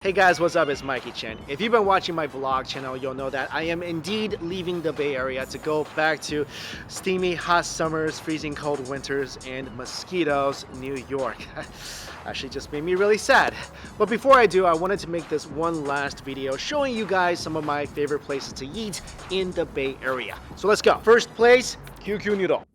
Hey guys, what's up? It's Mikexingchen. If you've been watching my vlog channel, you'll know that I am indeed leaving the Bay Area to go back to steamy hot summers, freezing cold winters, and mosquitoes, New York. Actually just made me really sad. But before I do, I wanted to make this one last video showing you guys some of my favorite places to eat in the Bay Area. So let's go. First place, QQ Noodle.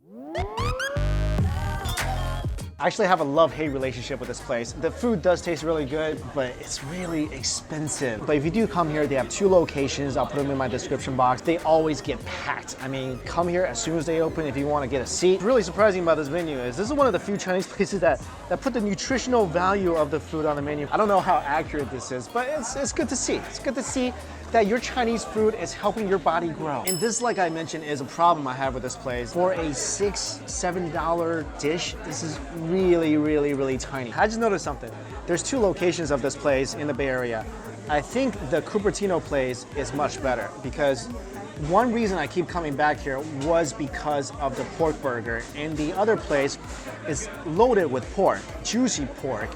I actually have a love-hate relationship with this place. The food does taste really good, but it's really expensive. But if you do come here, they have two locations. I'll put them in my description box. They always get packed. I mean, come here as soon as they open if you want to get a seat. What's really surprising about this menu is this is one of the few Chinese places that put the nutritional value of the food on the menu. I don't know how accurate this is, but it's good to see. It's good to see that your Chinese food is helping your body grow. And this, like I mentioned, is a problem I have with this place. For a $6, $7 dish, this is really tiny. I just noticed something. There's two locations of this place in the Bay Area. I think the Cupertino place is much better because one reason I keep coming back here was because of the pork burger, and the other place is loaded with pork, juicy pork.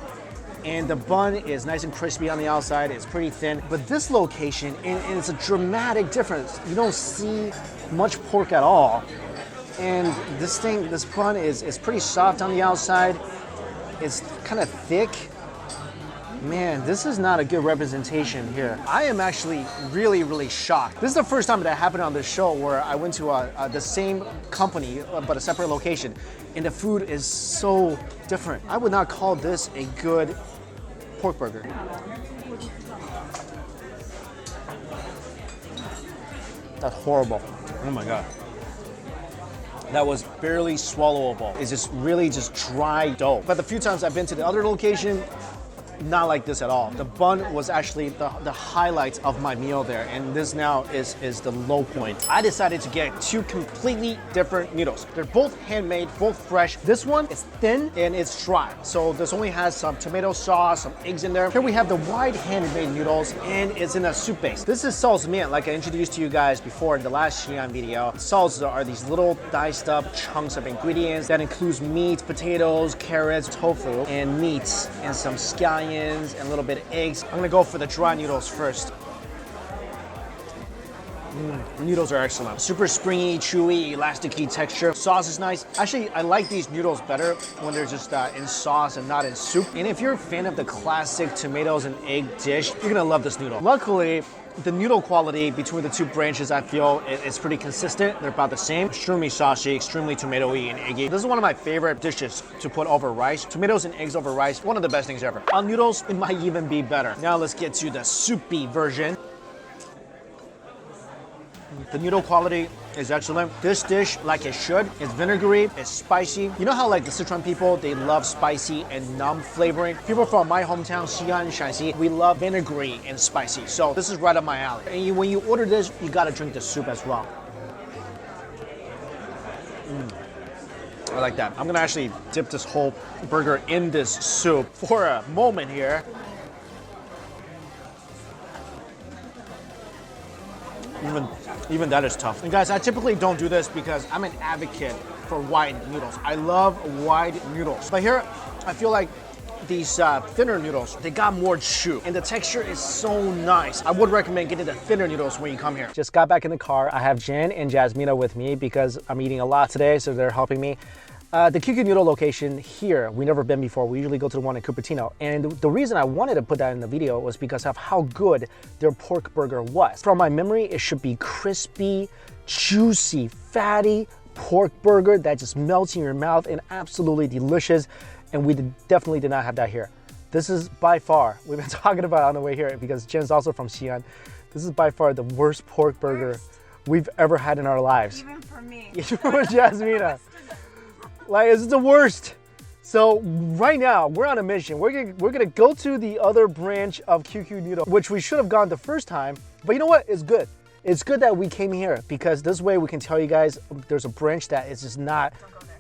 And the bun is nice and crispy on the outside, it's pretty thin. But this location, and it's a dramatic difference. You don't see much pork at all. And this bun is pretty soft on the outside. It's kind of thick. Man, this is not a good representation here. I am actually really shocked. This is the first time that happened on this show where I went to the same company, but a separate location, and the food is so different. I would not call this a good pork burger. That's horrible. Oh my God. That was barely swallowable. It's just really dry dough. But the few times I've been to the other location, not like this at all. The bun was actually the highlight of my meal there, and this now is the low point. I decided to get two completely different noodles. They're both handmade, both fresh. This one is thin and it's dry, so this only has some tomato sauce, some eggs in there. Here we have the wide handmade noodles, and it's in a soup base. This is salsa mian, like I introduced to you guys before in the last Xi'an video. Salsa are these little diced up chunks of ingredients that includes meat, potatoes, carrots, tofu, and meats, and some scallions, and a little bit of eggs. I'm gonna go for the dry noodles first. The noodles are excellent. Super springy, chewy, elasticy texture. Sauce is nice. Actually, I like these noodles better when they're just in sauce and not in soup. And if you're a fan of the classic tomatoes and egg dish, you're gonna love this noodle. Luckily, the noodle quality between the two branches, I feel, is pretty consistent. They're about the same. Extremely saucy, extremely tomatoey and eggy. This is one of my favorite dishes to put over rice. Tomatoes and eggs over rice, one of the best things ever. On noodles, it might even be better. Now let's get to the soupy version. The noodle quality is excellent. This dish, like it should, is vinegary, it's spicy. You know how like the Sichuan people, they love spicy and numb flavoring? People from my hometown, Xi'an, Shanxi, we love vinegary and spicy. So this is right up my alley. And when you order this, you gotta drink the soup as well. I like that. I'm gonna actually dip this whole burger in this soup for a moment here. Even that is tough. And guys, I typically don't do this because I'm an advocate for wide noodles. I love wide noodles. But here, I feel like these thinner noodles, they got more chew. And the texture is so nice. I would recommend getting the thinner noodles when you come here. Just got back in the car. I have Jen and Jasmina with me because I'm eating a lot today, so they're helping me. The QQ Noodle location here, we've never been before. We usually go to the one in Cupertino. And the reason I wanted to put that in the video was because of how good their pork burger was. From my memory, it should be crispy, juicy, fatty pork burger that just melts in your mouth and absolutely delicious. And we definitely did not have that here. This is by far, we've been talking about it on the way here because Jen's also from Xi'an. This is by far the worst pork burger we've ever had in our lives. Even for me. Even for Jasmina. Like, it's the worst. So right now, we're on a mission. We're gonna go to the other branch of QQ Noodle, which we should have gone the first time. But you know what? It's good. It's good that we came here because this way we can tell you guys there's a branch that is just not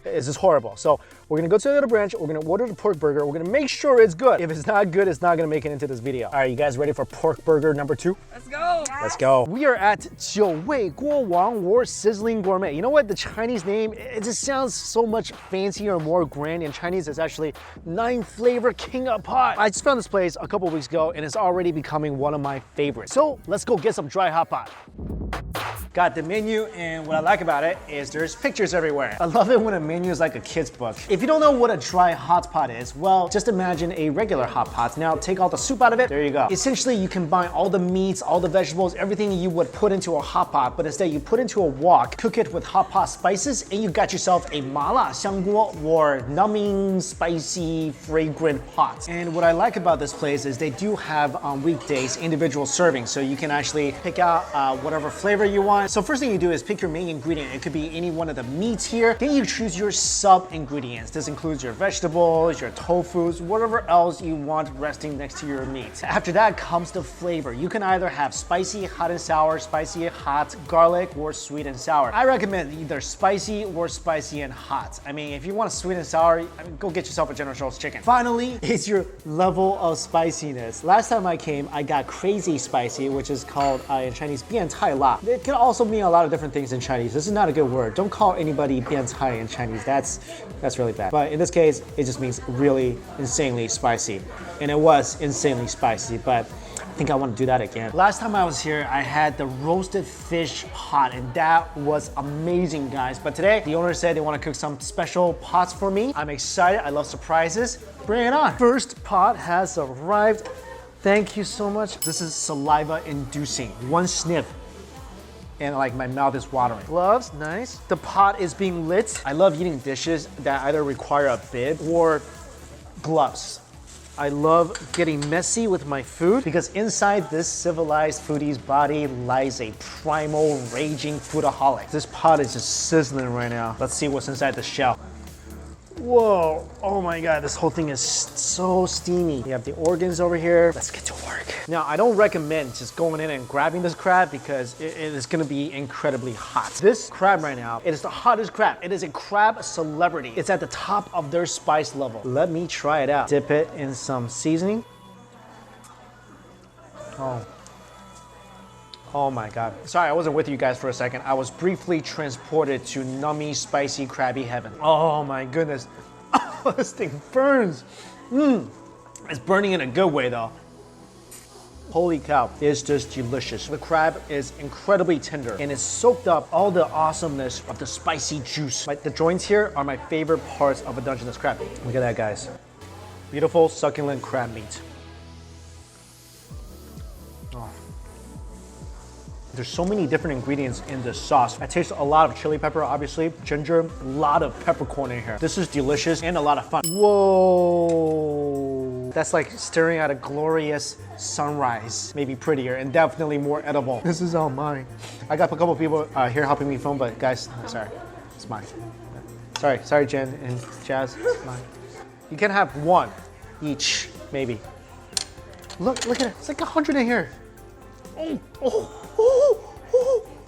It's just horrible. So we're gonna go to the other branch, we're gonna order the pork burger, we're gonna make sure it's good. If it's not good, it's not gonna make it into this video. All right, you guys ready for pork burger number 2? Let's go. Let's go. We are at 九味锅王 or Sizzling Gourmet. You know what? The Chinese name, it just sounds so much fancier or more grand. In Chinese, it's actually 9 flavor king of pot. I just found this place a couple weeks ago and it's already becoming one of my favorites. So let's go get some dry hot pot. Got the menu, and what I like about it is there's pictures everywhere. I love it when a menu is like a kid's book. If you don't know what a dry hot pot is, well, just imagine a regular hot pot. Now take all the soup out of it, there you go. Essentially, you combine all the meats, all the vegetables, everything you would put into a hot pot, but instead you put into a wok, cook it with hot pot spices, and you got yourself a mala xiangguo or numbing, spicy, fragrant pot. And what I like about this place is they do have on weekdays individual servings, so you can actually pick out whatever flavor you want. So first thing you do is pick your main ingredient. It could be any one of the meats here. Then you choose your sub ingredients. This includes your vegetables, your tofus, whatever else you want resting next to your meat. After that comes the flavor. You can either have spicy, hot and sour, spicy, hot, garlic, or sweet and sour. I recommend either spicy or spicy and hot. I mean, if you want sweet and sour, go get yourself a General Tso's chicken. Finally, is your level of spiciness. Last time I came, I got crazy spicy, which is called in Chinese 变态辣. It can also mean a lot of different things in Chinese. This is not a good word. Don't call anybody 变态 in Chinese. That's really bad. But in this case, it just means really insanely spicy. And it was insanely spicy, but I think I want to do that again. Last time I was here, I had the roasted fish pot, and that was amazing, guys. But today, the owner said they want to cook some special pots for me. I'm excited. I love surprises. Bring it on. First pot has arrived. Thank you so much. This is saliva inducing. One sniff and like my mouth is watering. Gloves, nice. The pot is being lit. I love eating dishes that either require a bib or gloves. I love getting messy with my food because inside this civilized foodie's body lies a primal, raging foodaholic. This pot is just sizzling right now. Let's see what's inside the shell. Whoa, oh my God, this whole thing is so steamy. You have the organs over here. Let's get to work. Now, I don't recommend just going in and grabbing this crab because it is gonna be incredibly hot. This crab right now, it is the hottest crab. It is a crab celebrity. It's at the top of their spice level. Let me try it out. Dip it in some seasoning. Oh my God. Sorry, I wasn't with you guys for a second. I was briefly transported to nummy, spicy, crabby heaven. Oh my goodness. Oh, this thing burns. It's burning in a good way though. Holy cow, it's just delicious. The crab is incredibly tender and it's soaked up all the awesomeness of the spicy juice. Like the joints here are my favorite parts of a Dungeness crab. Look at that, guys. Beautiful, succulent crab meat. There's so many different ingredients in this sauce. I taste a lot of chili pepper, obviously, ginger, a lot of peppercorn in here. This is delicious and a lot of fun. Whoa. That's like staring at a glorious sunrise. Maybe prettier and definitely more edible. This is all mine. I got a couple people here helping me film, but guys, sorry, it's mine. Sorry, Jen and Jazz, it's mine. You can have one each, maybe. Look at it, it's like 100 in here.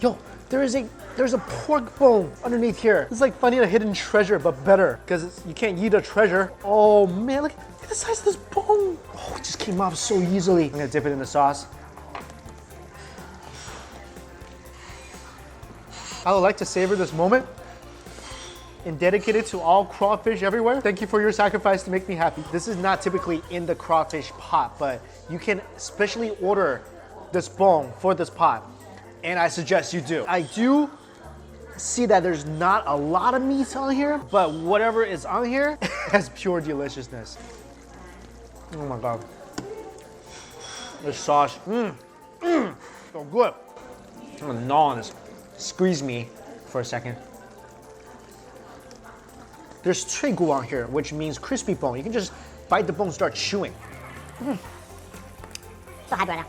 Yo, there's a pork bone underneath here. It's like finding a hidden treasure, but better, because you can't eat a treasure. Oh man, look at the size of this bone. Oh, it just came off so easily. I'm gonna dip it in the sauce. I would like to savor this moment and dedicate it to all crawfish everywhere. Thank you for your sacrifice to make me happy. This is not typically in the crawfish pot, but you can specially order this bone for this pot, and I suggest you do. I do see that there's not a lot of meat on here, but whatever is on here has pure deliciousness. Oh my God. This sauce, so good. I'm gonna gnaw on this. Squeeze me for a second. There's 脆骨 on here, which means crispy bone. You can just bite the bone and start chewing. So happy right now.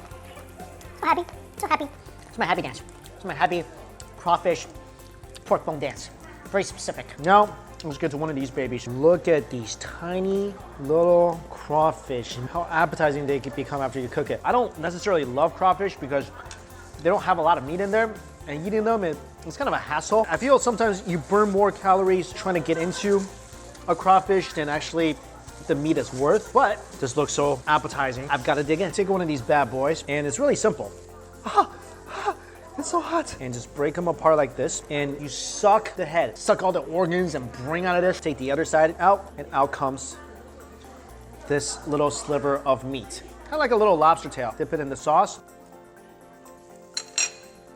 So happy, so happy. It's my happy dance. It's my happy crawfish pork bone dance. Very specific. Now, let's get to one of these babies. Look at these tiny little crawfish and how appetizing they can become after you cook it. I don't necessarily love crawfish because they don't have a lot of meat in there, and eating them, it's kind of a hassle. I feel sometimes you burn more calories trying to get into a crawfish than actually the meat is worth, but this looks so appetizing. I've got to dig in. Take one of these bad boys, and it's really simple. It's so hot. And just break them apart like this, and you suck the head. Suck all the organs and bring out of this. Take the other side out, and out comes this little sliver of meat. Kind of like a little lobster tail. Dip it in the sauce.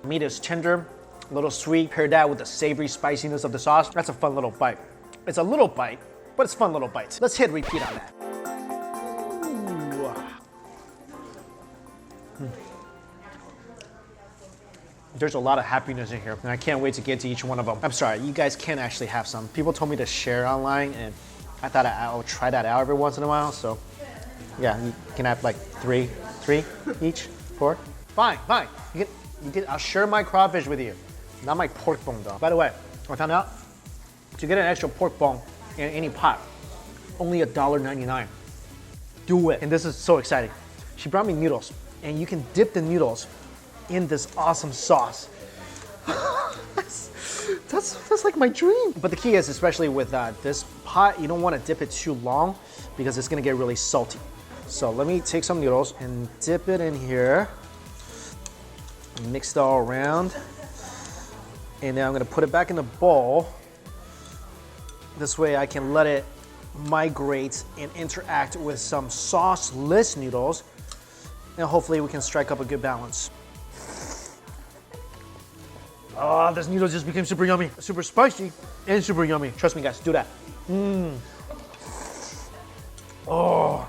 Meat is tender, a little sweet. Pair that with the savory spiciness of the sauce. That's a fun little bite. It's a little bite, but it's fun little bites. Let's hit repeat on that. There's a lot of happiness in here, and I can't wait to get to each one of them. I'm sorry, you guys can actually have some. People told me to share online, and I thought I would try that out every once in a while, so yeah, you can have like three each, 4. Fine. You can, I'll share my crawfish with you. Not my pork bone though. By the way, I found out to get an extra pork bone in any pot, only $1.99. Do it. And this is so exciting. She brought me noodles, and you can dip the noodles in this awesome sauce. that's like my dream. But the key is, especially with this pot, you don't want to dip it too long because it's gonna get really salty. So let me take some noodles and dip it in here. Mix it all around. And now I'm gonna put it back in the bowl. This way I can let it migrate and interact with some sauceless noodles. And hopefully we can strike up a good balance. Oh, this noodle just became super yummy. Super spicy and super yummy. Trust me guys, do that. Oh,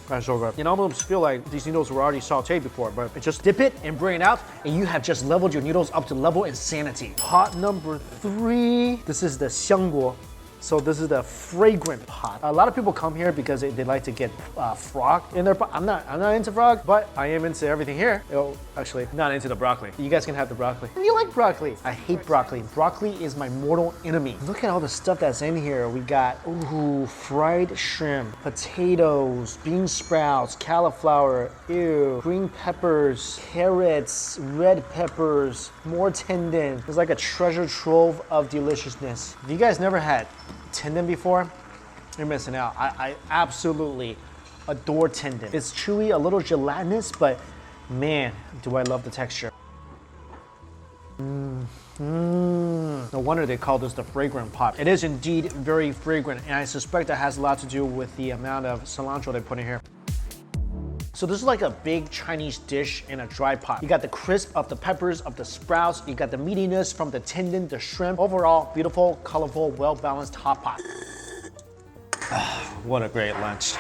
that's so good. You know, I almost feel like these noodles were already sauteed before, but just dip it and bring it out, and you have just leveled your noodles up to level insanity. Pot number 3. This is the xiangguo. So this is the fragrant pot. A lot of people come here because they like to get frog in their pot. I'm not into frog, but I am into everything here. Oh, actually, not into the broccoli. You guys can have the broccoli. You like broccoli? I hate broccoli. Broccoli is my mortal enemy. Look at all the stuff that's in here. We got fried shrimp, potatoes, bean sprouts, cauliflower, green peppers, carrots, red peppers, more tendon. It's like a treasure trove of deliciousness. If you guys never had tendon before, you're missing out. I absolutely adore tendon. It's chewy, a little gelatinous, but man, do I love the texture. No wonder they call this the fragrant pot. It is indeed very fragrant, and I suspect that has a lot to do with the amount of cilantro they put in here. So this is like a big Chinese dish in a dry pot. You got the crisp of the peppers, of the sprouts, you got the meatiness from the tendon, the shrimp. Overall, beautiful, colorful, well-balanced hot pot. What a great lunch.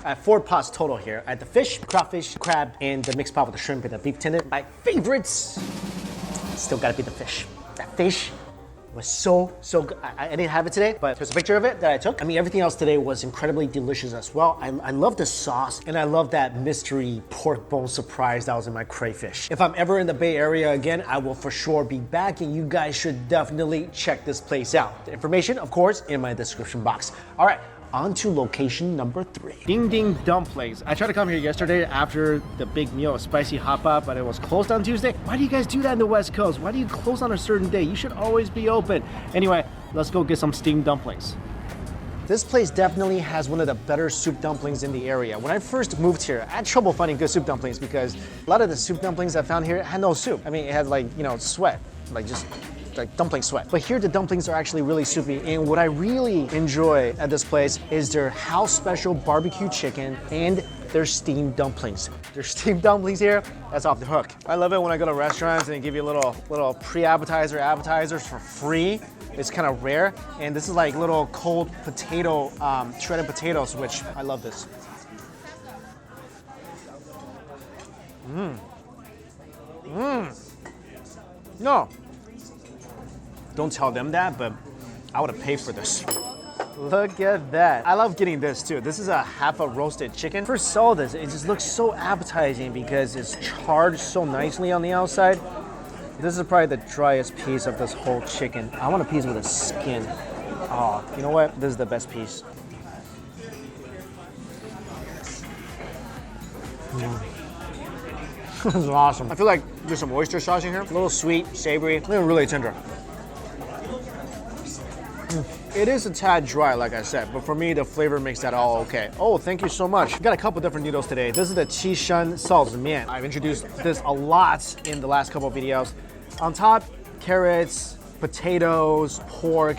I have 4 pots total here. I had the fish, crawfish, crab, and the mixed pot with the shrimp and the beef tendon. My favorites, still gotta be the fish. That fish was so good. I didn't have it today, but there's a picture of it that I took. I mean, everything else today was incredibly delicious as well. I love the sauce, and I love that mystery pork bone surprise that was in my crayfish. If I'm ever in the Bay Area again, I will for sure be back, and you guys should definitely check this place out. The information, of course, in my description box. All right, on to location number 3. Ding Ding Dumplings. I tried to come here yesterday after the big meal of spicy hot pot, but it was closed on Tuesday. Why do you guys do that in the West Coast? Why do you close on a certain day? You should always be open. Anyway, let's go get some steamed dumplings. This place definitely has one of the better soup dumplings in the area. When I first moved here, I had trouble finding good soup dumplings because a lot of the soup dumplings I found here had no soup. I mean, it had like, you know, sweat, like just like dumpling sweat. But here the dumplings are actually really soupy, and what I really enjoy at this place is their house special barbecue chicken and their steamed dumplings. Their steamed dumplings here, that's off the hook. I love it when I go to restaurants and they give you little pre-appetizer appetizers for free. It's kind of rare, and this is like little cold potato, shredded potatoes, which I love this. No. Don't tell them that, but I would have paid for this. Look at that. I love getting this too. This is a half a roasted chicken. First saw this, it just looks so appetizing because it's charred so nicely on the outside. This is probably the driest piece of this whole chicken. I want a piece with the skin. Oh, you know what? This is the best piece. This is awesome. I feel like there's some oyster sauce in here. A little sweet, savory, and really tender. It is a tad dry, like I said, but for me, the flavor makes that all okay. Oh, thank you so much. Got a couple different noodles today. This is the Qishan Salz Mian. I've introduced this a lot in the last couple of videos. On top, carrots, potatoes, pork,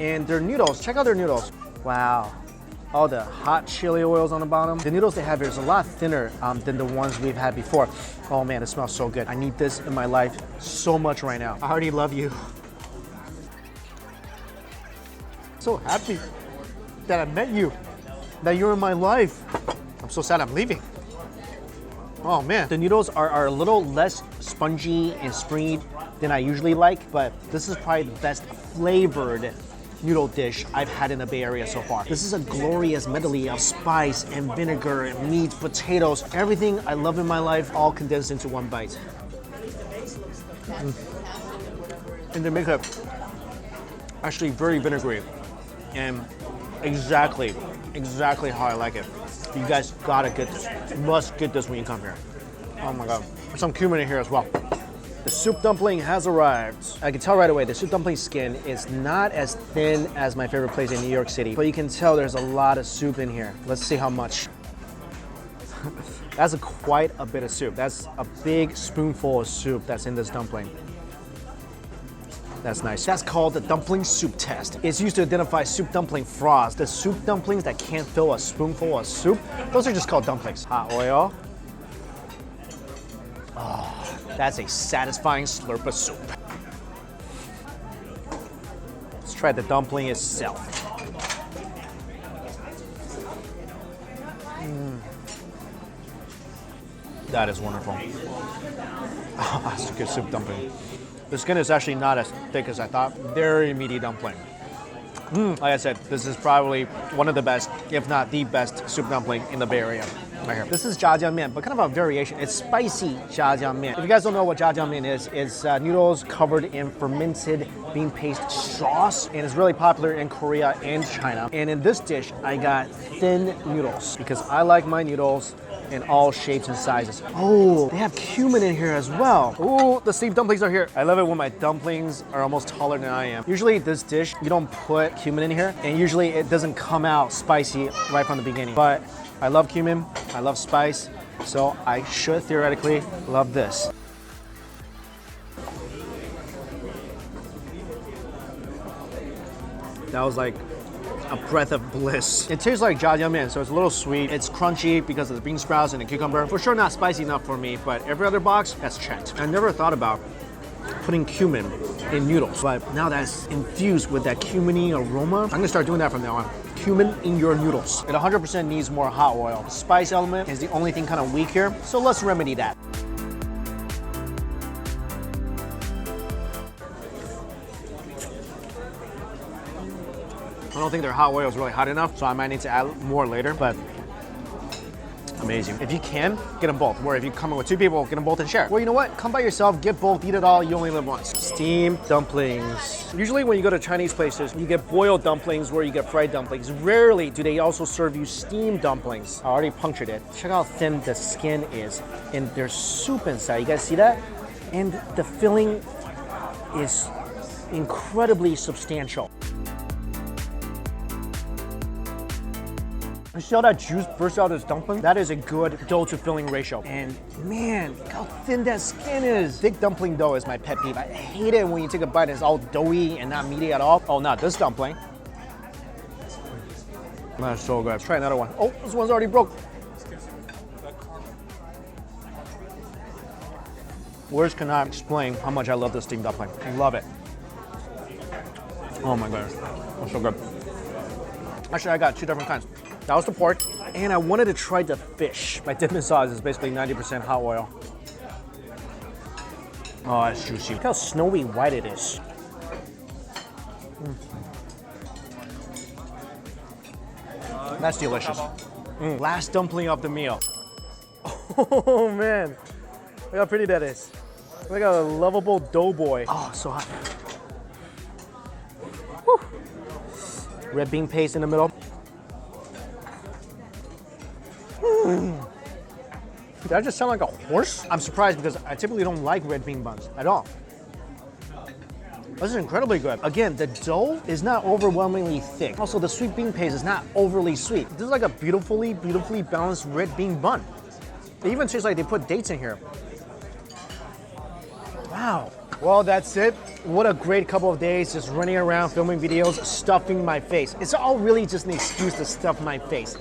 and their noodles. Check out their noodles. Wow. All the hot chili oils on the bottom. The noodles they have here is a lot thinner than the ones we've had before. Oh man, it smells so good. I need this in my life so much right now. I already love you. So happy that I met you, that you're in my life. I'm so sad I'm leaving. Oh man. The noodles are a little less spongy and springy than I usually like, but this is probably the best flavored noodle dish I've had in the Bay Area so far. This is a glorious medley of spice and vinegar and meat, potatoes, everything I love in my life, all condensed into one bite. And they make it actually very vinegary and exactly how I like it. You guys gotta get this. You must get this when you come here. Oh my God. There's some cumin in here as well. The soup dumpling has arrived. I can tell right away the soup dumpling skin is not as thin as my favorite place in New York City, but you can tell there's a lot of soup in here. Let's see how much. That's quite a bit of soup. That's a big spoonful of soup that's in this dumpling. That's nice. That's called the dumpling soup test. It's used to identify soup dumpling frauds. The soup dumplings that can't fill a spoonful of soup, those are just called dumplings. Hot oil. Oh, that's a satisfying slurp of soup. Let's try the dumpling itself. That is wonderful. Oh, that's a good soup dumpling. The skin is actually not as thick as I thought. Very meaty dumpling. Like I said, this is probably one of the best, if not the best, soup dumpling in the Bay Area. Right here. This is jjajangmian, but kind of a variation. It's spicy jjajangmian. If you guys don't know what jjajangmian is, it's noodles covered in fermented bean paste sauce, and it's really popular in Korea and China. And in this dish, I got thin noodles because I like my noodles in all shapes and sizes. Oh, they have cumin in here as well. Oh, the steamed dumplings are here. I love it when my dumplings are almost taller than I am. Usually this dish, you don't put cumin in here, and usually it doesn't come out spicy right from the beginning. But I love cumin, I love spice, so I should theoretically love this. That was like a breath of bliss. It tastes like jjajangmian, so it's a little sweet. It's crunchy because of the bean sprouts and the cucumber. For sure not spicy enough for me, but every other box, that's checked. I never thought about putting cumin in noodles, but now that's infused with that cuminy aroma, I'm gonna start doing that from now on. Cumin in your noodles. It 100% needs more hot oil. The spice element is the only thing kind of weak here, so let's remedy that. I don't think their hot oil is really hot enough, so I might need to add more later, but amazing. If you can, get them both. Or if you come in with two people, get them both and share. Well, you know what? Come by yourself, get both, eat it all. You only live once. Steamed dumplings. Usually when you go to Chinese places, you get boiled dumplings where you get fried dumplings. Rarely do they also serve you steamed dumplings. I already punctured it. Check out how thin the skin is. And there's soup inside. You guys see that? And the filling is incredibly substantial. You see how that juice bursts out of this dumpling? That is a good dough to filling ratio. And man, look how thin that skin is. Thick dumpling dough is my pet peeve. I hate it when you take a bite and it's all doughy and not meaty at all. Oh, not this dumpling. That's so good. Let's try another one. Oh, this one's already broke. Words cannot explain how much I love this steamed dumpling. I love it. Oh my goodness, that's so good. Actually, I got two different kinds. That was the pork, and I wanted to try the fish. My dipping sauce is basically 90% hot oil. Oh, it's juicy. Look how snowy white it is. That's delicious. Last dumpling of the meal. Oh man, look how pretty that is. Look at a lovable doughboy. Oh, so hot. Whew. Red bean paste in the middle. Did I just sound like a horse? I'm surprised because I typically don't like red bean buns at all. This is incredibly good. Again, the dough is not overwhelmingly thick. Also, the sweet bean paste is not overly sweet. This is like a beautifully balanced red bean bun. It even tastes like they put dates in here. Wow. Well, that's it. What a great couple of days just running around, filming videos, stuffing my face. It's all really just an excuse to stuff my face.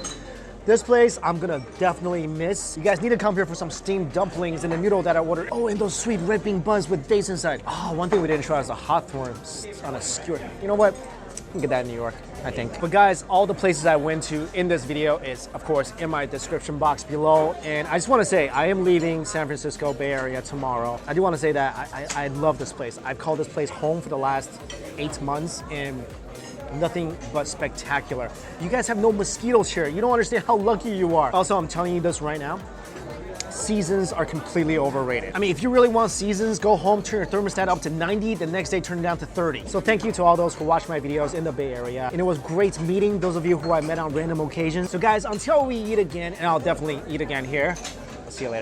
This place, I'm gonna definitely miss. You guys need to come here for some steamed dumplings and the noodle that I ordered. Oh, and those sweet red bean buns with dates inside. Oh, one thing we didn't try is a hawthorn on a skewer. You know what? You can get that in New York, I think. But guys, all the places I went to in this video is, of course, in my description box below. And I just wanna say, I am leaving San Francisco Bay Area tomorrow. I do wanna say that I love this place. I've called this place home for the last 8 months, and nothing but spectacular. You guys have no mosquitoes here. You don't understand how lucky you are. Also, I'm telling you this right now. Seasons are completely overrated. I mean, if you really want seasons, go home, turn your thermostat up to 90, the next day turn it down to 30. So thank you to all those who watch my videos in the Bay Area. And it was great meeting those of you who I met on random occasions. So guys, until we eat again, and I'll definitely eat again here, I'll see you later.